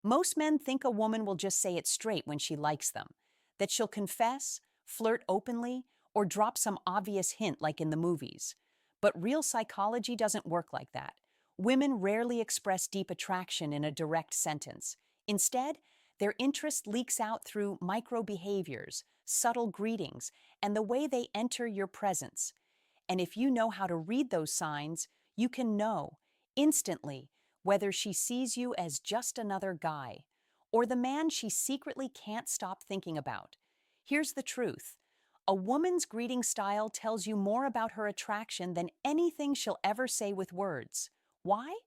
Most men think a woman will just say it straight when she likes them, that she'll confess, flirt openly, or drop some obvious hint like in the movies. But real psychology doesn't work like that. Women rarely express deep attraction in a direct sentence. Instead, their interest leaks out through micro behaviors, subtle greetings, and the way they enter your presence. And if you know how to read those signs, you can know instantly whether she sees you as just another guy or the man she secretly can't stop thinking about. Here's the truth. A woman's greeting style tells you more about her attraction than anything she'll ever say with words. Why?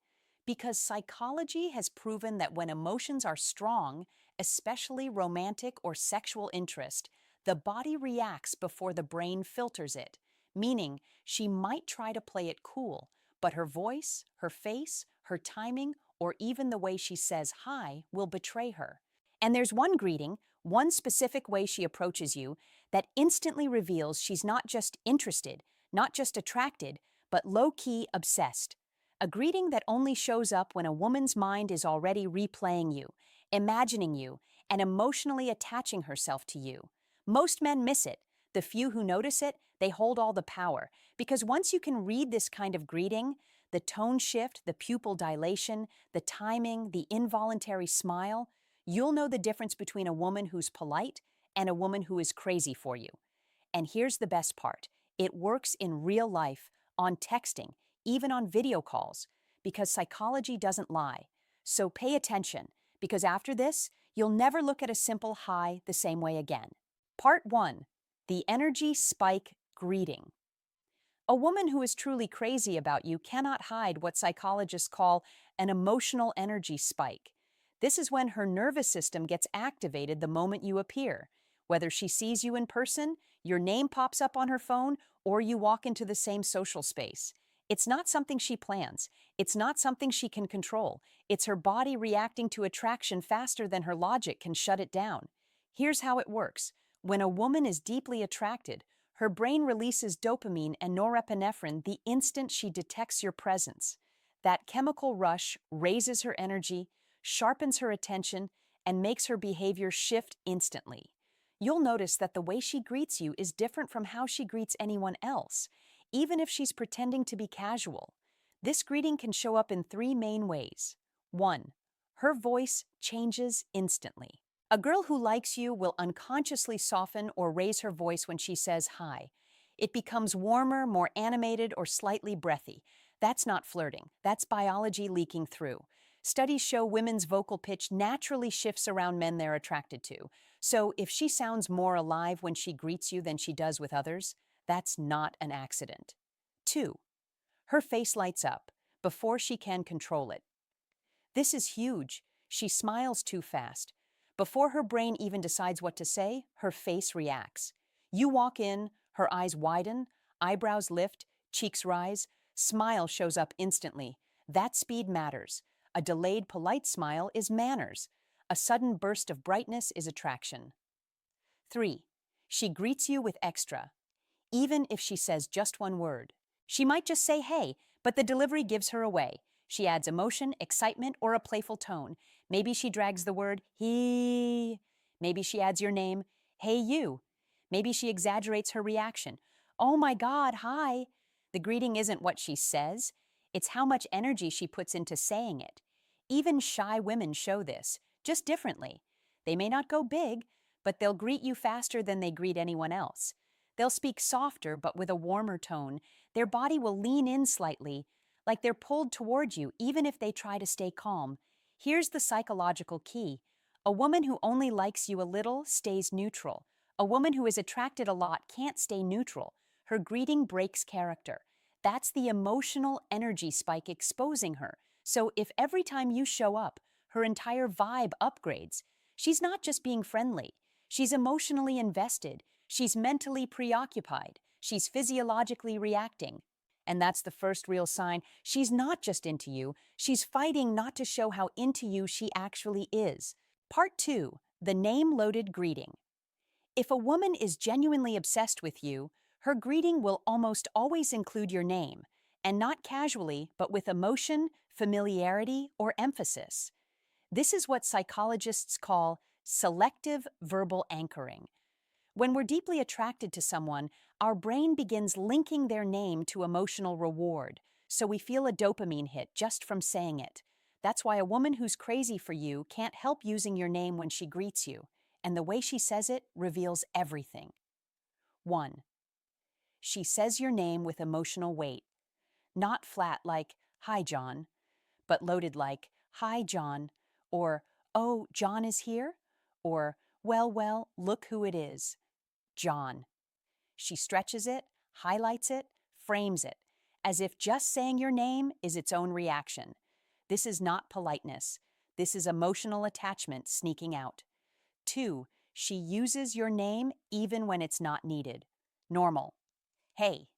Because psychology has proven that when emotions are strong, especially romantic or sexual interest, the body reacts before the brain filters it, meaning she might try to play it cool, but her voice, her face, her timing, or even the way she says hi will betray her. And there's one greeting, one specific way she approaches you, that instantly reveals she's not just interested, not just attracted, but low-key obsessed. A greeting that only shows up when a woman's mind is already replaying you, imagining you, and emotionally attaching herself to you. Most men miss it. The few who notice it, they hold all the power. Because once you can read this kind of greeting, the tone shift, the pupil dilation, the timing, the involuntary smile, you'll know the difference between a woman who's polite and a woman who is crazy for you. And here's the best part. It works in real life, on texting, even on video calls, because psychology doesn't lie. So pay attention, because after this, you'll never look at a simple hi the same way again. Part 1. The Energy Spike Greeting. A woman who is truly crazy about you cannot hide what psychologists call an emotional energy spike. This is when her nervous system gets activated the moment you appear. Whether she sees you in person, your name pops up on her phone, or you walk into the same social space. It's not something she plans. It's not something she can control. It's her body reacting to attraction faster than her logic can shut it down. Here's how it works. When a woman is deeply attracted, her brain releases dopamine and norepinephrine the instant she detects your presence. That chemical rush raises her energy, sharpens her attention, and makes her behavior shift instantly. You'll notice that the way she greets you is different from how she greets anyone else, even if she's pretending to be casual. This greeting can show up in three main ways. 1. Her voice changes instantly. A girl who likes you will unconsciously soften or raise her voice when she says hi. It becomes warmer, more animated, or slightly breathy. That's not flirting. That's biology leaking through. Studies show women's vocal pitch naturally shifts around men they're attracted to. So if she sounds more alive when she greets you than she does with others, that's not an accident. 2. Her face lights up before she can control it. This is huge. She smiles too fast. Before her brain even decides what to say, her face reacts. You walk in, her eyes widen, eyebrows lift, cheeks rise, smile shows up instantly. That speed matters. A delayed, polite smile is manners. A sudden burst of brightness is attraction. 3. She greets you with extra, even if she says just one word. She might just say hey, but the delivery gives her away. She adds emotion, excitement, or a playful tone. Maybe she drags the word he. Maybe she adds your name, hey you. Maybe she exaggerates her reaction. Oh my God, hi. The greeting isn't what she says, it's how much energy she puts into saying it. Even shy women show this, just differently. They may not go big, but they'll greet you faster than they greet anyone else. They'll speak softer but with a warmer tone. Their body will lean in slightly, like they're pulled toward you even if they try to stay calm. Here's the psychological key. A woman who only likes you a little stays neutral. A woman who is attracted a lot can't stay neutral. Her greeting breaks character. That's the emotional energy spike exposing her. So if every time you show up, her entire vibe upgrades, she's not just being friendly. She's emotionally invested. She's mentally preoccupied. She's physiologically reacting. And that's the first real sign. She's not just into you. She's fighting not to show how into you she actually is. Part 2. The Name-Loaded Greeting. If a woman is genuinely obsessed with you, her greeting will almost always include your name, and not casually, but with emotion, familiarity, or emphasis. This is what psychologists call selective verbal anchoring. When we're deeply attracted to someone, our brain begins linking their name to emotional reward, so we feel a dopamine hit just from saying it. That's why a woman who's crazy for you can't help using your name when she greets you, and the way she says it reveals everything. 1. She says your name with emotional weight, not flat like, "Hi, John," but loaded like, "Hi, John," or "Oh, John is here?" or well, look who it is, John." She stretches it, highlights it, frames it, as if just saying your name is its own reaction. This is not politeness. This is emotional attachment sneaking out. 2. She uses your name even when it's not needed. Normal. Hey,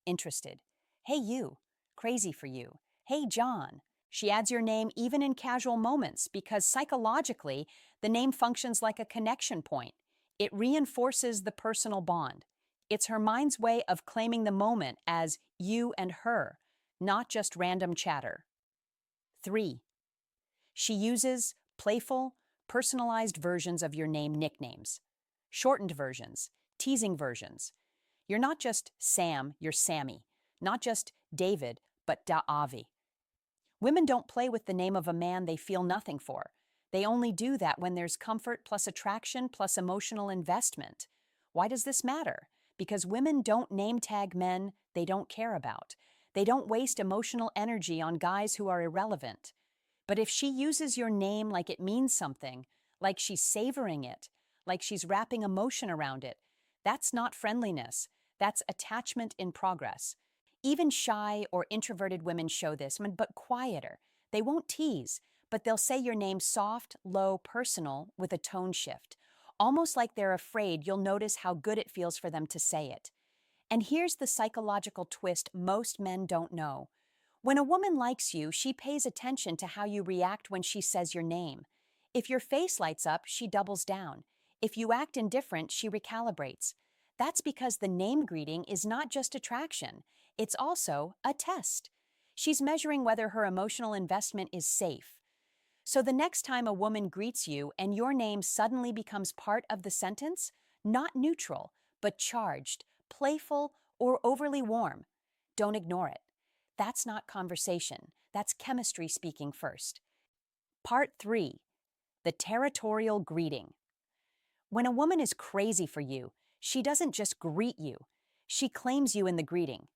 interested. Hey, you. Crazy for you. Hey, John. She adds your name even in casual moments because psychologically, the name functions like a connection point. It reinforces the personal bond. It's her mind's way of claiming the moment as you and her, not just random chatter. 3. She uses playful, personalized versions of your name nicknames, shortened versions, teasing versions. You're not just Sam, you're Sammy. Not just David, but Da'avi. Women don't play with the name of a man they feel nothing for. They only do that when there's comfort plus attraction plus emotional investment. Why does this matter? Because women don't name tag men they don't care about. They don't waste emotional energy on guys who are irrelevant. But if she uses your name like it means something, like she's savoring it, like she's wrapping emotion around it, that's not friendliness. That's attachment in progress. Even shy or introverted women show this, but quieter. They won't tease, but they'll say your name soft, low, personal, with a tone shift. Almost like they're afraid you'll notice how good it feels for them to say it. And here's the psychological twist most men don't know. When a woman likes you, she pays attention to how you react when she says your name. If your face lights up, she doubles down. If you act indifferent, she recalibrates. That's because the name greeting is not just attraction, it's also a test. She's measuring whether her emotional investment is safe. So the next time a woman greets you and your name suddenly becomes part of the sentence, not neutral, but charged, playful, or overly warm, don't ignore it. That's not conversation. That's chemistry speaking first. Part 3. The Territorial Greeting. When a woman is crazy for you, she doesn't just greet you. She claims you in the greeting.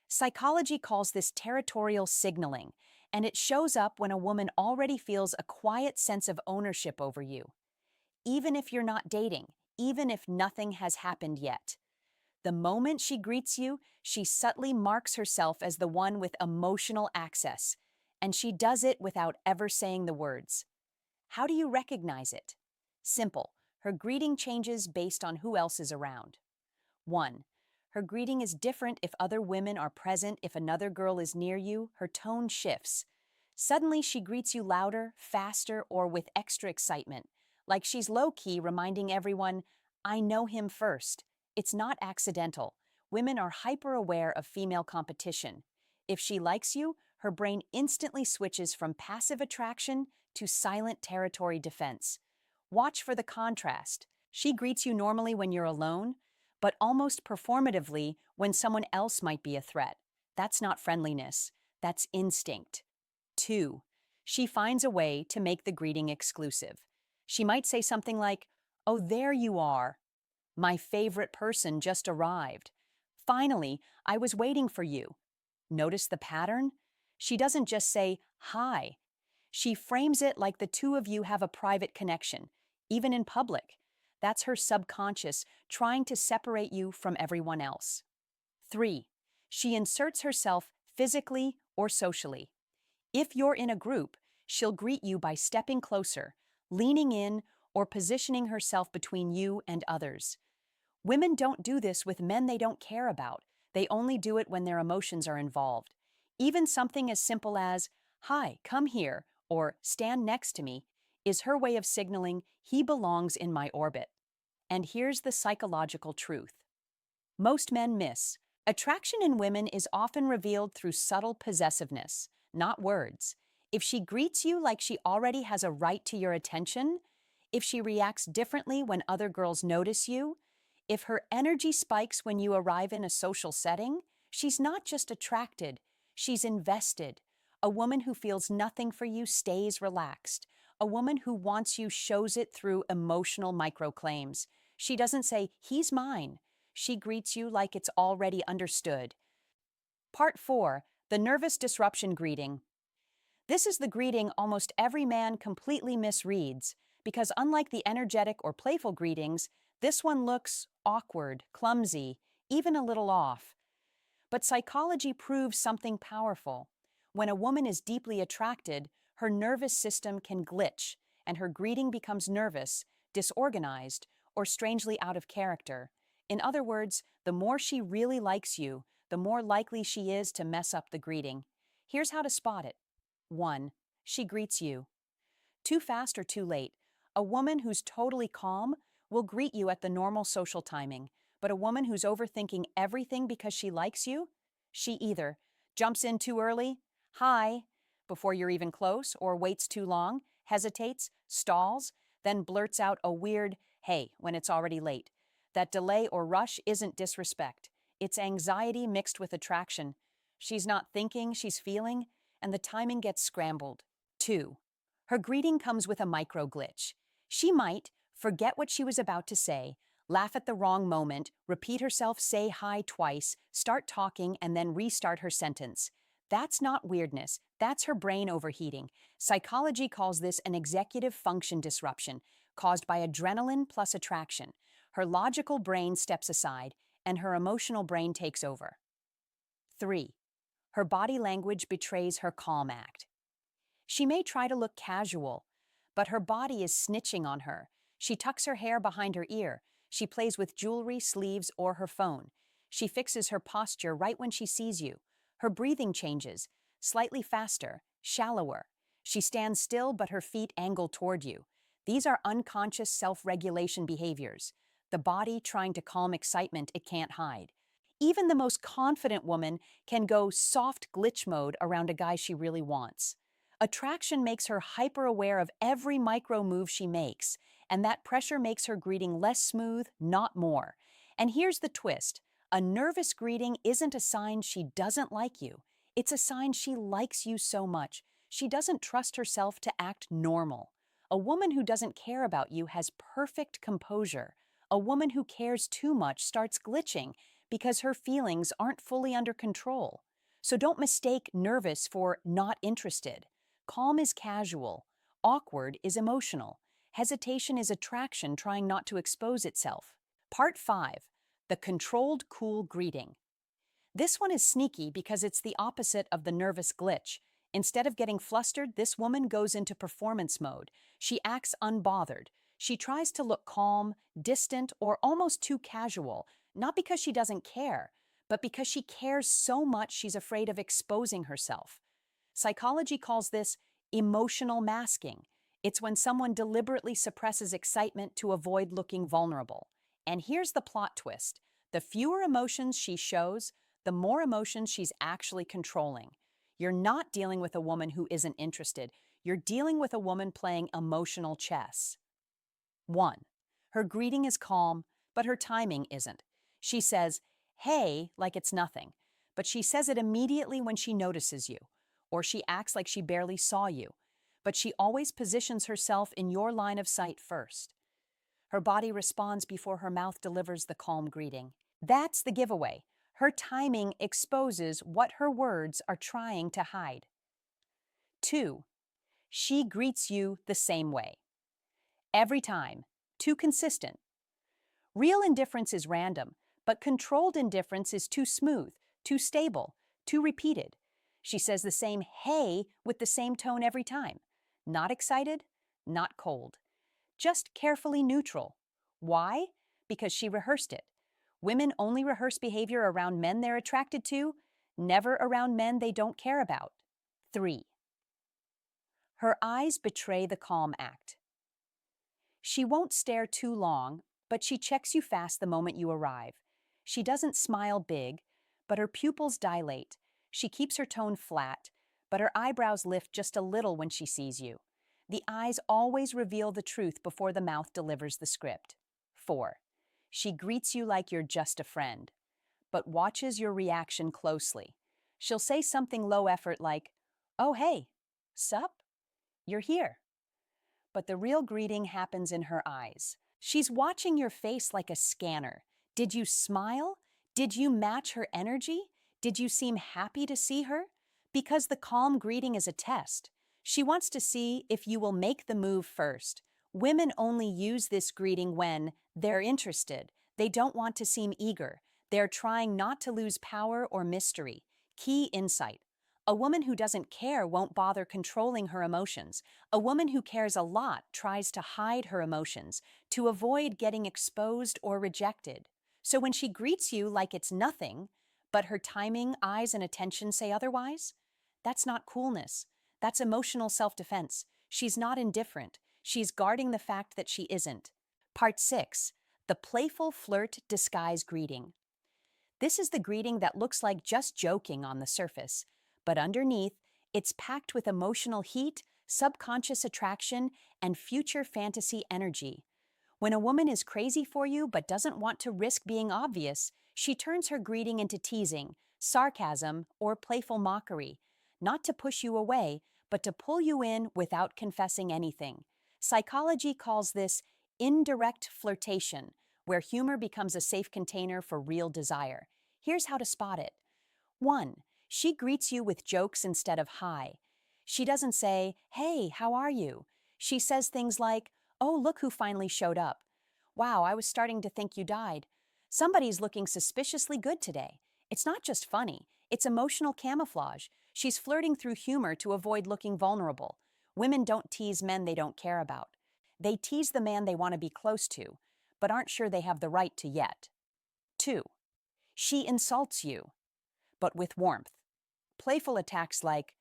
Psychology calls this territorial signaling, and it shows up when a woman already feels a quiet sense of ownership over you. Even if you're not dating, even if nothing has happened yet. The moment she greets you, she subtly marks herself as the one with emotional access, and she does it without ever saying the words. How do you recognize it? Simple. Her greeting changes based on who else is around. 1. Her greeting is different if other women are present. If another girl is near you, her tone shifts. Suddenly, she greets you louder, faster, or with extra excitement, like she's low-key reminding everyone, "I know him first." It's not accidental. Women are hyper-aware of female competition. If she likes you, her brain instantly switches from passive attraction to silent territory defense. Watch for the contrast. She greets you normally when you're alone, but almost performatively when someone else might be a threat. That's not friendliness. That's instinct. 2. She finds a way to make the greeting exclusive. She might say something like, "Oh, there you are. My favorite person just arrived. Finally, I was waiting for you." Notice the pattern? She doesn't just say, "Hi." She frames it like the two of you have a private connection, even in public. That's her subconscious trying to separate you from everyone else. 3. She inserts herself physically or socially. If you're in a group, she'll greet you by stepping closer, leaning in, or positioning herself between you and others. Women don't do this with men they don't care about. They only do it when their emotions are involved. Even something as simple as, "Hi, come here," or "Stand next to me," is her way of signaling he belongs in my orbit. And here's the psychological truth. Most men miss. Attraction in women is often revealed through subtle possessiveness, not words. If she greets you like she already has a right to your attention, if she reacts differently when other girls notice you, if her energy spikes when you arrive in a social setting, she's not just attracted, she's invested. A woman who feels nothing for you stays relaxed. A woman who wants you shows it through emotional microclaims. She doesn't say, "He's mine." She greets you like it's already understood. Part 4. The Nervous Disruption Greeting. This is the greeting almost every man completely misreads, because unlike the energetic or playful greetings, this one looks awkward, clumsy, even a little off. But psychology proves something powerful. When a woman is deeply attracted, her nervous system can glitch, and her greeting becomes nervous, disorganized, or strangely out of character. In other words, the more she really likes you, the more likely she is to mess up the greeting. Here's how to spot it. 1. She greets you. Too fast or too late. A woman who's totally calm will greet you at the normal social timing, but a woman who's overthinking everything because she likes you, she either jumps in too early, "Hi," before you're even close, or waits too long, hesitates, stalls, then blurts out a weird "hey" when it's already late. That delay or rush isn't disrespect. It's anxiety mixed with attraction. She's not thinking, she's feeling, and the timing gets scrambled. 2. Her greeting comes with a micro glitch. She might forget what she was about to say, laugh at the wrong moment, repeat herself, say hi twice, start talking, and then restart her sentence. That's not weirdness. That's her brain overheating. Psychology calls this an executive function disruption caused by adrenaline plus attraction. Her logical brain steps aside, and her emotional brain takes over. 3. Her body language betrays her calm act. She may try to look casual, but her body is snitching on her. She tucks her hair behind her ear. She plays with jewelry, sleeves, or her phone. She fixes her posture right when she sees you. Her breathing changes, slightly faster, shallower. She stands still, but her feet angle toward you. These are unconscious self-regulation behaviors, the body trying to calm excitement it can't hide. Even the most confident woman can go soft glitch mode around a guy she really wants. Attraction makes her hyper-aware of every micro move she makes, and that pressure makes her greeting less smooth, not more. And here's the twist. A nervous greeting isn't a sign she doesn't like you. It's a sign she likes you so much. She doesn't trust herself to act normal. A woman who doesn't care about you has perfect composure. A woman who cares too much starts glitching because her feelings aren't fully under control. So don't mistake nervous for not interested. Calm is casual. Awkward is emotional. Hesitation is attraction trying not to expose itself. Part 5. The Controlled Cool Greeting. This one is sneaky because it's the opposite of the nervous glitch. Instead of getting flustered, this woman goes into performance mode. She acts unbothered. She tries to look calm, distant, or almost too casual, not because she doesn't care, but because she cares so much she's afraid of exposing herself. Psychology calls this emotional masking. It's when someone deliberately suppresses excitement to avoid looking vulnerable. And here's the plot twist. The fewer emotions she shows, the more emotions she's actually controlling. You're not dealing with a woman who isn't interested. You're dealing with a woman playing emotional chess. 1. Her greeting is calm, but her timing isn't. She says, "Hey," like it's nothing, but she says it immediately when she notices you. Or she acts like she barely saw you, but she always positions herself in your line of sight first. Her body responds before her mouth delivers the calm greeting. That's the giveaway. Her timing exposes what her words are trying to hide. 2. She greets you the same way. Every time. Too consistent. Real indifference is random, but controlled indifference is too smooth, too stable, too repeated. She says the same "hey" with the same tone every time. Not excited, not cold. Just carefully neutral. Why? Because she rehearsed it. Women only rehearse behavior around men they're attracted to, never around men they don't care about. 3. Her eyes betray the calm act. She won't stare too long, but she checks you fast the moment you arrive. She doesn't smile big, but her pupils dilate. She keeps her tone flat, but her eyebrows lift just a little when she sees you. The eyes always reveal the truth before the mouth delivers the script. 4. She greets you like you're just a friend, but watches your reaction closely. She'll say something low effort like, "Oh, hey, sup? You're here." But the real greeting happens in her eyes. She's watching your face like a scanner. Did you smile? Did you match her energy? Did you seem happy to see her? Because the calm greeting is a test. She wants to see if you will make the move first. Women only use this greeting when they're interested. They don't want to seem eager. They're trying not to lose power or mystery. Key insight. A woman who doesn't care won't bother controlling her emotions. A woman who cares a lot tries to hide her emotions to avoid getting exposed or rejected. So when she greets you like it's nothing, but her timing, eyes, and attention say otherwise, that's not coolness. That's emotional self-defense. She's not indifferent. She's guarding the fact that she isn't. Part 6. The Playful Flirt Disguise Greeting. This is the greeting that looks like just joking on the surface, but underneath, it's packed with emotional heat, subconscious attraction, and future fantasy energy. When a woman is crazy for you but doesn't want to risk being obvious, she turns her greeting into teasing, sarcasm, or playful mockery, not to push you away, but to pull you in without confessing anything. Psychology calls this indirect flirtation, where humor becomes a safe container for real desire. Here's how to spot it. 1. She greets you with jokes instead of hi. She doesn't say, "Hey, how are you?" She says things like, "Oh, look who finally showed up. Wow, I was starting to think you died. Somebody's looking suspiciously good today." It's not just funny, it's emotional camouflage. She's flirting through humor to avoid looking vulnerable. Women don't tease men they don't care about. They tease the man they want to be close to, but aren't sure they have the right to yet. 2. She insults you, but with warmth. Playful attacks like,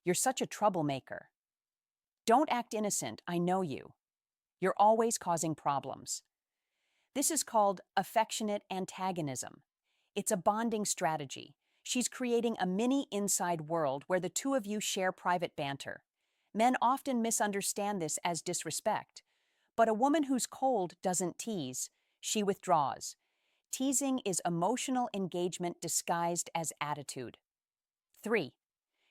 "You're such a troublemaker." "Don't act innocent, I know you. You're always causing problems." This is called affectionate antagonism. It's a bonding strategy. She's creating a mini inside world where the two of you share private banter. Men often misunderstand this as disrespect, but a woman who's cold doesn't tease, she withdraws. Teasing is emotional engagement disguised as attitude. 3.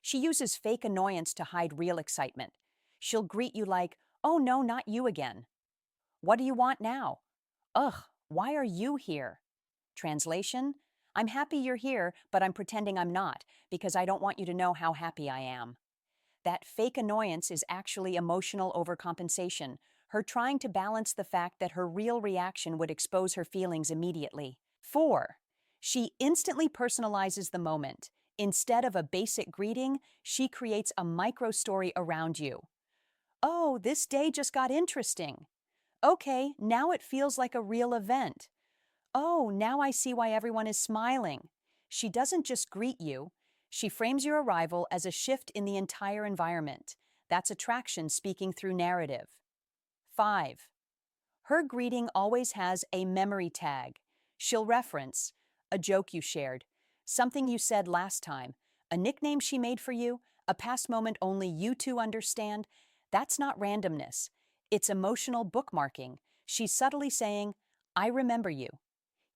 She uses fake annoyance to hide real excitement. She'll greet you like, "Oh no, not you again." "What do you want now?" "Ugh, why are you here?" Translation: "I'm happy you're here, but I'm pretending I'm not, because I don't want you to know how happy I am." That fake annoyance is actually emotional overcompensation, her trying to balance the fact that her real reaction would expose her feelings immediately. 4. She instantly personalizes the moment. Instead of a basic greeting, she creates a micro-story around you. "Oh, this day just got interesting." "Okay, now it feels like a real event." "Oh, now I see why everyone is smiling." She doesn't just greet you, she frames your arrival as a shift in the entire environment. That's attraction speaking through narrative. 5. Her greeting always has a memory tag. She'll reference a joke you shared, something you said last time, a nickname she made for you, a past moment only you two understand. That's not randomness. It's emotional bookmarking. She's subtly saying, "I remember you.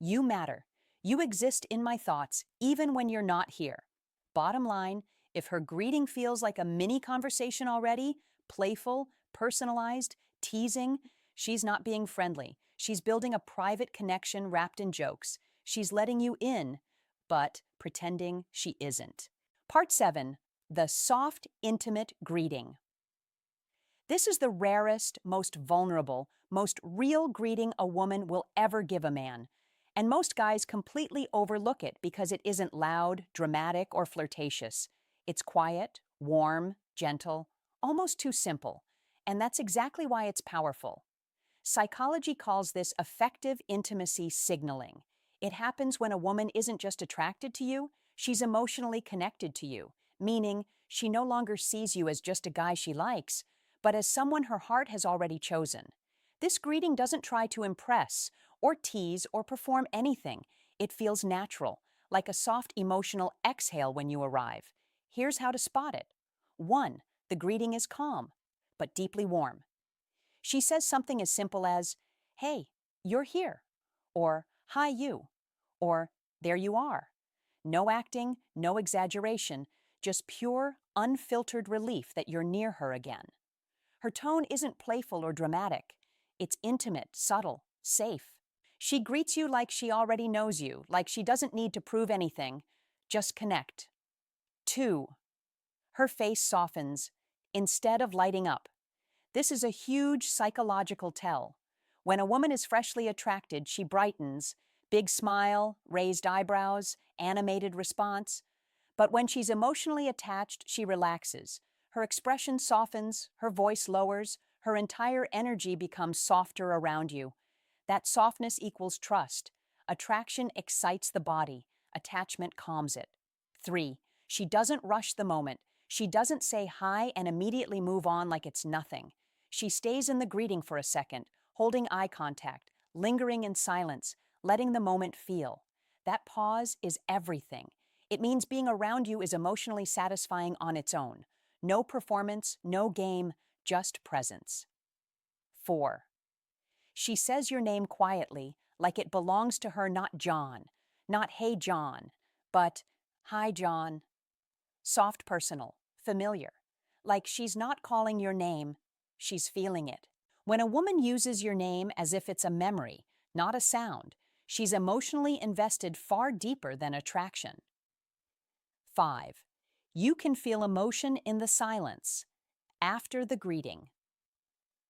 You matter. You exist in my thoughts, even when you're not here." Bottom line, if her greeting feels like a mini conversation already, playful, personalized, teasing, she's not being friendly. She's building a private connection wrapped in jokes. She's letting you in, but pretending she isn't. Part 7. The Soft, Intimate Greeting. This is the rarest, most vulnerable, most real greeting a woman will ever give a man. And most guys completely overlook it because it isn't loud, dramatic, or flirtatious. It's quiet, warm, gentle, almost too simple. And that's exactly why it's powerful. Psychology calls this effective intimacy signaling. It happens when a woman isn't just attracted to you, she's emotionally connected to you, meaning she no longer sees you as just a guy she likes, but as someone her heart has already chosen. This greeting doesn't try to impress, or tease, or perform anything. It feels natural, like a soft emotional exhale when you arrive. Here's how to spot it. 1. The greeting is calm, but deeply warm. She says something as simple as, "Hey, you're here," or "Hi, you," or "There you are." No acting, no exaggeration, just pure, unfiltered relief that you're near her again. Her tone isn't playful or dramatic. It's intimate, subtle, safe. She greets you like she already knows you, like she doesn't need to prove anything. Just connect. 2. Her face softens instead of lighting up. This is a huge psychological tell. When a woman is freshly attracted, she brightens, big smile, raised eyebrows, animated response. But when she's emotionally attached, she relaxes. Her expression softens, her voice lowers, her entire energy becomes softer around you. That softness equals trust. Attraction excites the body, attachment calms it. 3. She doesn't rush the moment. She doesn't say hi and immediately move on like it's nothing. She stays in the greeting for a second, holding eye contact, lingering in silence, letting the moment feel. That pause is everything. It means being around you is emotionally satisfying on its own. No performance, no game, just presence. 4. She says your name quietly, like it belongs to her, not John. Not "Hey John," but "Hi John." Soft, personal, familiar. Like she's not calling your name, she's feeling it. When a woman uses your name as if it's a memory, not a sound, she's emotionally invested far deeper than attraction. 5. You can feel emotion in the silence. After the greeting.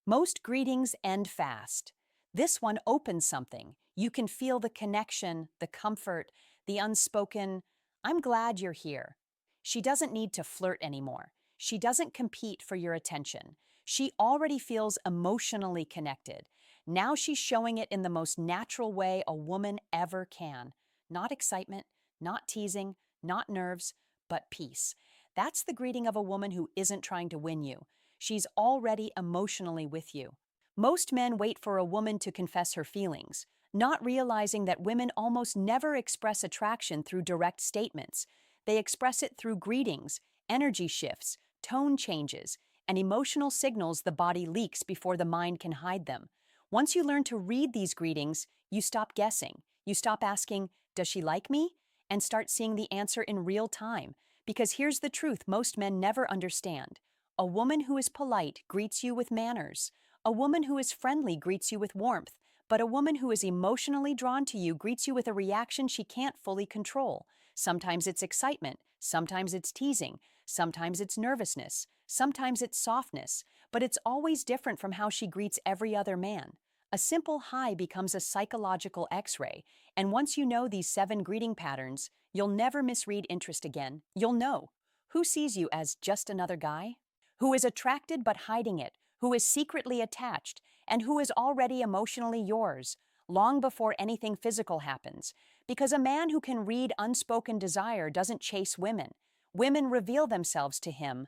Most greetings end fast. This one opens something. You can feel the connection, the comfort, the unspoken, "I'm glad you're here." She doesn't need to flirt anymore. She doesn't compete for your attention. She already feels emotionally connected. Now she's showing it in the most natural way a woman ever can. Not excitement, not teasing, not nerves, but peace. That's the greeting of a woman who isn't trying to win you. She's already emotionally with you. Most men wait for a woman to confess her feelings, not realizing that women almost never express attraction through direct statements. They express it through greetings, energy shifts, tone changes, and emotional signals the body leaks before the mind can hide them. Once you learn to read these greetings, you stop guessing. You stop asking, "Does she like me?" and start seeing the answer in real time. Because here's the truth most men never understand. A woman who is polite greets you with manners. A woman who is friendly greets you with warmth. But a woman who is emotionally drawn to you greets you with a reaction she can't fully control. Sometimes it's excitement, sometimes it's teasing, sometimes it's nervousness, sometimes it's softness, but it's always different from how she greets every other man. A simple hi becomes a psychological X-ray, and once you know these 7 greeting patterns, you'll never misread interest again. You'll know who sees you as just another guy, who is attracted but hiding it, who is secretly attached, and who is already emotionally yours, long before anything physical happens. Because a man who can read unspoken desire doesn't chase women. Women reveal themselves to him.